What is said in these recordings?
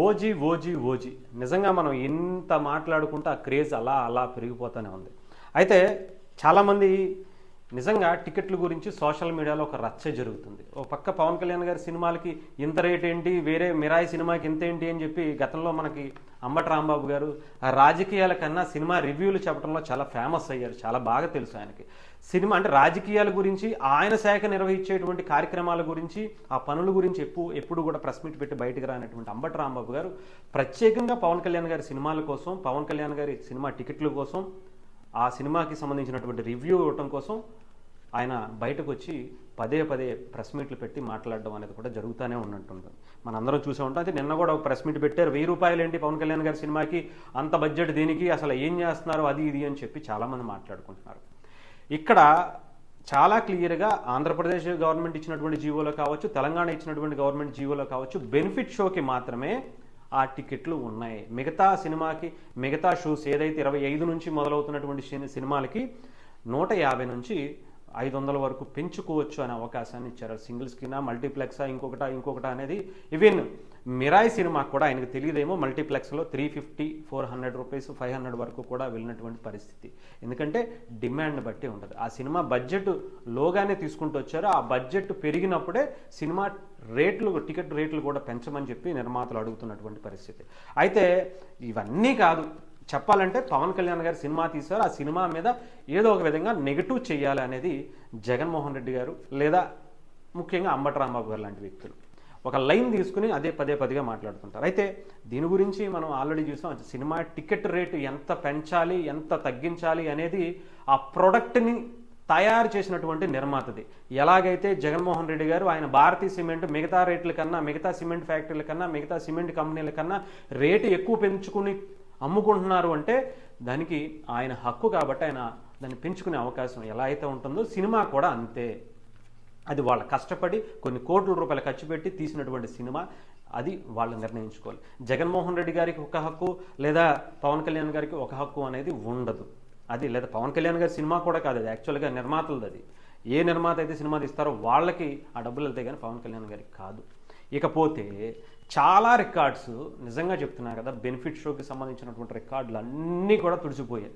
OG OG OG నిజంగా మనం ఎంత మాట్లాడుకుంటే ఆ క్రేజ్ అలా అలా పెరిగిపోతూనే ఉంది. అయితే చాలామంది నిజంగా టికెట్ల గురించి సోషల్ మీడియాలో ఒక రచ్చ జరుగుతుంది. ఓ పక్క పవన్ కళ్యాణ్ గారి సినిమాలకి ఇంత రేట్ ఏంటి, వేరే మిరాయి సినిమాకి ఇంత ఏంటి అని చెప్పి గతంలో మనకి అంబటి రాంబాబు గారు ఆ రాజకీయాల కన్నా సినిమా రివ్యూలు చెప్పడంలో చాలా ఫేమస్ అయ్యారు. చాలా బాగా తెలుసు ఆయనకి సినిమా అంటే రాజకీయాల గురించి, ఆయన శాఖ నిర్వహించేటువంటి కార్యక్రమాల గురించి, ఆ పనుల గురించి ఎప్పుడు కూడా ప్రెస్ మీట్ పెట్టి బయటకు రానటువంటి అంబటి రాంబాబు గారు ప్రత్యేకంగా పవన్ కళ్యాణ్ గారి సినిమాల కోసం, పవన్ కళ్యాణ్ గారి సినిమా టికెట్ల కోసం, ఆ సినిమాకి సంబంధించినటువంటి రివ్యూ ఇవ్వటం కోసం ఆయన బయటకు వచ్చి పదే పదే ప్రెస్ మీట్లు పెట్టి మాట్లాడడం అనేది కూడా జరుగుతూనే ఉన్నట్టుంది. మనందరం చూసే ఉంటాం. అయితే నిన్న కూడా ఒక ప్రెస్ మీట్ పెట్టారు. 1000 రూపాయలు ఏంటి పవన్ కళ్యాణ్ గారి సినిమాకి, అంత బడ్జెట్ దీనికి, అసలు ఏం చేస్తున్నారు అది ఇది అని చెప్పి చాలామంది మాట్లాడుకుంటున్నారు. ఇక్కడ చాలా క్లియర్గా ఆంధ్రప్రదేశ్ గవర్నమెంట్ ఇచ్చినటువంటి జీవోలో కావచ్చు, తెలంగాణ ఇచ్చినటువంటి గవర్నమెంట్ జీవోలో కావచ్చు, బెనిఫిట్ షోకి మాత్రమే ఆ టికెట్లు ఉన్నాయి. మిగతా సినిమాకి, మిగతా షోస్ ఏదైతే 25 నుంచి మొదలవుతున్నటువంటి సినిమాలకి 150 నుంచి 500 వరకు పెంచుకోవచ్చు అనే అవకాశాన్ని ఇచ్చారు. సింగిల్ స్క్రీనా, మల్టీప్లెక్సా, ఇంకొకట అనేది ఈవెన్ మిరాయి సినిమాకు కూడా ఆయనకు తెలియదేమో మల్టీప్లెక్స్లో 350, 400 రూపీస్, 500 వరకు కూడా వెళ్ళినటువంటి పరిస్థితి. ఎందుకంటే డిమాండ్ బట్టి ఉంటుంది. ఆ సినిమా బడ్జెట్ లోగానే తీసుకుంటూ వచ్చారు. ఆ బడ్జెట్ పెరిగినప్పుడే సినిమా రేట్లు, టికెట్ రేట్లు కూడా పెంచమని చెప్పి నిర్మాతలు అడుగుతున్నటువంటి పరిస్థితి. అయితే ఇవన్నీ కాదు, చెప్పాలంటే పవన్ కళ్యాణ్ గారు సినిమా తీశారు. ఆ సినిమా మీద ఏదో ఒక విధంగా నెగిటివ్ చేయాలి అనేది జగన్మోహన్ రెడ్డి గారు లేదా ముఖ్యంగా అంబటి రాంబాబు గారు లాంటి వ్యక్తులు ఒక లైన్ తీసుకుని అదే పదే మాట్లాడుతుంటారు. అయితే దీని గురించి మనం ఆల్రెడీ చూసాం. సినిమా టికెట్ రేటు ఎంత పెంచాలి, ఎంత తగ్గించాలి అనేది ఆ ప్రొడక్ట్ని తయారు చేసినటువంటి నిర్మాతది. ఎలాగైతే జగన్మోహన్ రెడ్డి గారు ఆయన భారతీయ సిమెంట్ మిగతా రేట్ల కన్నా, మిగతా సిమెంట్ ఫ్యాక్టరీల కన్నా, మిగతా సిమెంట్ కంపెనీల కన్నా రేటు ఎక్కువ పెంచుకుని అమ్ముకుంటున్నారు అంటే దానికి ఆయన హక్కు కాబట్టి ఆయన దాన్ని పెంచుకునే అవకాశం ఎలా అయితే ఉంటుందో సినిమా కూడా అంతే. అది వాళ్ళ కష్టపడి కొన్ని కోట్ల రూపాయలు ఖర్చు పెట్టి తీసినటువంటి సినిమా, అది వాళ్ళు నిర్ణయించుకోవాలి. జగన్మోహన్ రెడ్డి గారికి ఒక హక్కు లేదా పవన్ కళ్యాణ్ గారికి ఒక హక్కు అనేది ఉండదు. అది లేదా పవన్ కళ్యాణ్ గారి సినిమా కూడా కాదు, అది యాక్చువల్గా నిర్మాతలది. అది ఏ నిర్మాత అయితే సినిమా తీస్తారో వాళ్ళకి ఆ డబ్బులు వెళ్తాయి కానీ పవన్ కళ్యాణ్ గారికి కాదు. ఇకపోతే చాలా రికార్డ్స్ నిజంగా చెప్తున్నా కదా, బెనిఫిట్ షోకి సంబంధించినటువంటి రికార్డులు అన్నీ కూడా తుడిచిపోయాయి.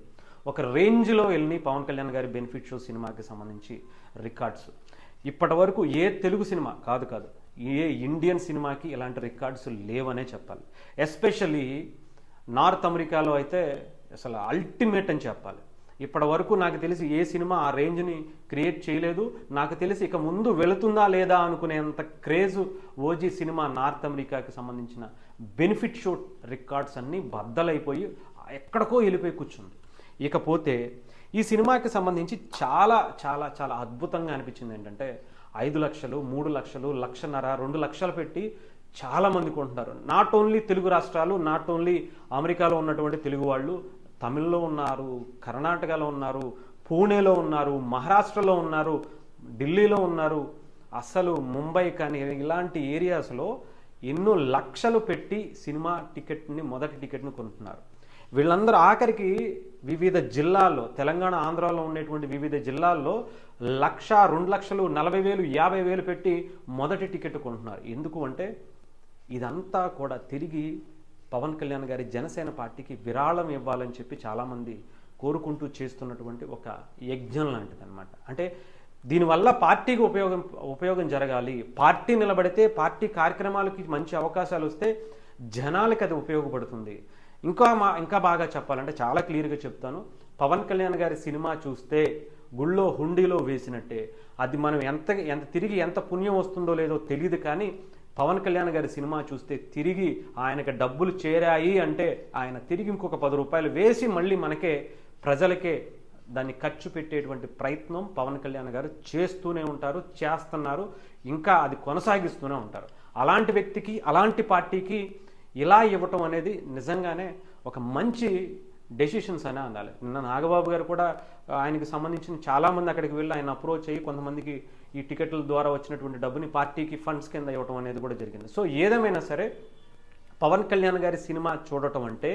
ఒక రేంజ్లో వెళ్ళి పవన్ కళ్యాణ్ గారి బెనిఫిట్ షో సినిమాకి సంబంధించి రికార్డ్స్ ఇప్పటి వరకు ఏ తెలుగు సినిమా కాదు ఏ ఇండియన్ సినిమాకి ఇలాంటి రికార్డ్స్ లేవనే చెప్పాలి. ఎస్పెషల్లీ నార్త్ అమెరికాలో అయితే అసలు అల్టిమేట్ అని చెప్పాలి. ఇప్పటి వరకు నాకు తెలిసి ఏ సినిమా ఆ రేంజ్ని క్రియేట్ చేయలేదు. నాకు తెలిసి ఇక ముందు వెళుతుందా లేదా అనుకునేంత క్రేజ్ ఓజీ సినిమా నార్త్ అమెరికాకి సంబంధించిన బెనిఫిట్ షో రికార్డ్స్ అన్నీ బద్దలైపోయి ఎక్కడికో వెళ్ళిపోయి కూర్చుంది. ఇకపోతే ఈ సినిమాకి సంబంధించి చాలా చాలా చాలా అద్భుతంగా అనిపించింది ఏంటంటే 5 లక్షలు, 3 లక్షలు, 1.5 లక్షలు, 2 లక్షలు పెట్టి చాలామంది కొంటున్నారు. నాట్ ఓన్లీ తెలుగు రాష్ట్రాలు, నాట్ ఓన్లీ అమెరికాలో ఉన్నటువంటి తెలుగు వాళ్ళు, తమిళ్లో ఉన్నారు, కర్ణాటకలో ఉన్నారు, పూణేలో ఉన్నారు, మహారాష్ట్రలో ఉన్నారు, ఢిల్లీలో ఉన్నారు, అసలు ముంబై కానీ ఇలాంటి ఏరియాస్లో ఎన్నో లక్షలు పెట్టి సినిమా టికెట్ని, మొదటి టికెట్ని కొంటున్నారు. వీళ్ళందరూ ఆఖరికి వివిధ జిల్లాల్లో, తెలంగాణ ఆంధ్రాలో ఉండేటువంటి వివిధ జిల్లాల్లో 1,00,000, 2 లక్షలు, 40,000, 50,000 పెట్టి మొదటి టికెట్ కొంటున్నారు. ఎందుకు అంటే ఇదంతా కూడా తిరిగి పవన్ కళ్యాణ్ గారి జనసేన పార్టీకి విరాళం ఇవ్వాలని చెప్పి చాలామంది కోరుకుంటూ చేస్తున్నటువంటి ఒక యజ్ఞం లాంటిది అనమాట. అంటే దీనివల్ల పార్టీకి ఉపయోగం జరగాలి, పార్టీ నిలబడితే, పార్టీ కార్యక్రమాలకి మంచి అవకాశాలు వస్తే జనాలకి అది ఉపయోగపడుతుంది. ఇంకా బాగా చెప్పాలంటే చాలా క్లియర్గా చెప్తాను. పవన్ కళ్యాణ్ గారి సినిమా చూస్తే గుళ్ళో హుండీలో వేసినట్టే. అది మనం తిరిగి ఎంత పుణ్యం వస్తుందో లేదో తెలియదు కానీ పవన్ కళ్యాణ్ గారి సినిమా చూస్తే తిరిగి ఆయనకి డబ్బులు చేరాయి అంటే ఆయన తిరిగి ఇంకొక 10 రూపాయలు వేసి మళ్ళీ మనకే, ప్రజలకే దాన్ని ఖర్చు పెట్టేటువంటి ప్రయత్నం పవన్ కళ్యాణ్ గారు చేస్తూనే ఉంటారు, చేస్తున్నారు, ఇంకా అది కొనసాగిస్తూనే ఉంటారు. అలాంటి వ్యక్తికి, అలాంటి పార్టీకి ఇలా ఇవ్వటం అనేది నిజంగానే ఒక మంచి డెసిషన్స్ అనే అనాలి. నిన్న నాగబాబు గారు కూడా ఆయనకి సంబంధించిన చాలామంది అక్కడికి వెళ్ళి ఆయన అప్రోచ్ అయ్యి కొంతమందికి ఈ టికెట్ల ద్వారా వచ్చినటువంటి డబ్బుని పార్టీకి ఫండ్స్ కింద ఇవ్వటం అనేది కూడా జరిగింది. సో ఏదేమైనా సరే పవన్ కళ్యాణ్ గారి సినిమా చూడటం అంటే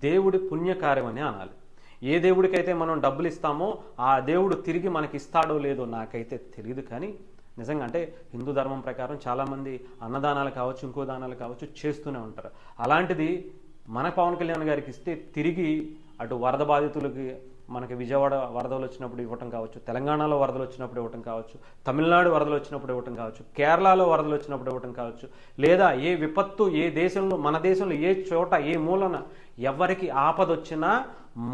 దేవుడి పుణ్యకార్యం అని అనాలి. ఏ దేవుడికైతే మనం డబ్బులు ఇస్తామో ఆ దేవుడు తిరిగి మనకి ఇస్తాడో లేదో నాకైతే తెలియదు కానీ నిజంగా అంటే హిందూ ధర్మం ప్రకారం చాలామంది అన్నదానాలు కావచ్చు, ఇంకో దానాలు కావచ్చు చేస్తూనే ఉంటారు. అలాంటిది మన పవన్ కళ్యాణ్ గారికి ఇస్తే తిరిగి అటు వరద బాధితులకి మనకి విజయవాడ వరదలు వచ్చినప్పుడు ఇవ్వటం కావచ్చు, తెలంగాణలో వరదలు వచ్చినప్పుడు ఇవ్వటం కావచ్చు, తమిళనాడు వరదలు వచ్చినప్పుడు ఇవ్వటం కావచ్చు, కేరళలో వరదలు వచ్చినప్పుడు ఇవ్వటం కావచ్చు, లేదా ఏ విపత్తు ఏ దేశంలో మన దేశంలో ఏ చోట ఏ మూలన ఎవరికి ఆపద వచ్చినా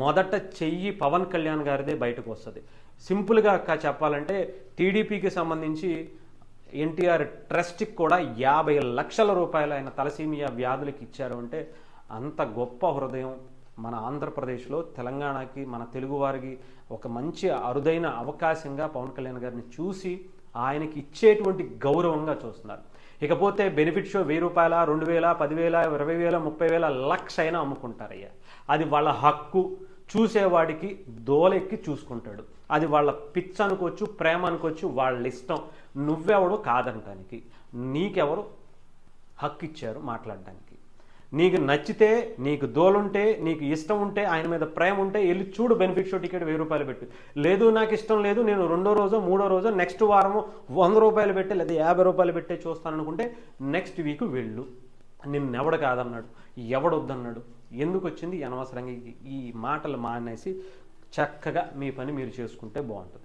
మొదట చెయ్యి పవన్ కళ్యాణ్ గారిదే బయటకు వస్తుంది. సింపుల్గా చెప్పాలంటే టీడీపీకి సంబంధించి ఎన్టీఆర్ ట్రస్ట్కి కూడా 50 లక్షల రూపాయలు ఆయన తలసీమియా వ్యాధులకి ఇచ్చారు అంటే అంత గొప్ప హృదయం మన ఆంధ్రప్రదేశ్లో తెలంగాణకి మన తెలుగువారికి ఒక మంచి అరుదైన అవకాశంగా పవన్ కళ్యాణ్ గారిని చూసి ఆయనకి ఇచ్చేటువంటి గౌరవంగా చూస్తున్నారు. ఇకపోతే బెనిఫిట్ షో 1000 రూపాయల, 2000, 10,000, 20,000, 30,000, లక్ష అయినా అమ్ముకుంటారయ్యా. అది వాళ్ళ హక్కు. చూసేవాడికి దోలెక్కి చూసుకుంటాడు. అది వాళ్ళ పిచ్చ అనుకోవచ్చు, ప్రేమ అనుకోవచ్చు, వాళ్ళ ఇష్టం. నువ్వెవడు కాదంటానికి? నీకెవరు హక్కు ఇచ్చారు మాట్లాడడానికి? నీకు నచ్చితే, నీకు దోలుంటే, నీకు ఇష్టం ఉంటే, ఆయన మీద ప్రేమ ఉంటే వెళ్ళి చూడు. బెనిఫిట్ షో టికెట్ 1000 రూపాయలు పెట్టి. లేదు నాకు ఇష్టం లేదు, నేను 2వ రోజో 3వ రోజో నెక్స్ట్ వారము 100 రూపాయలు పెట్టి లేదా 50 రూపాయలు పెట్టే చూస్తాను అనుకుంటే నెక్స్ట్ వీక్ వెళ్ళు. నిన్నెవడు కాదన్నాడు? ఎవడొద్దన్నాడు? ఎందుకు వచ్చింది అనవసరంగా? ఈ మాటలు మానేసి చక్కగా మీ పని మీరు చేసుకుంటే బాగుంటుంది.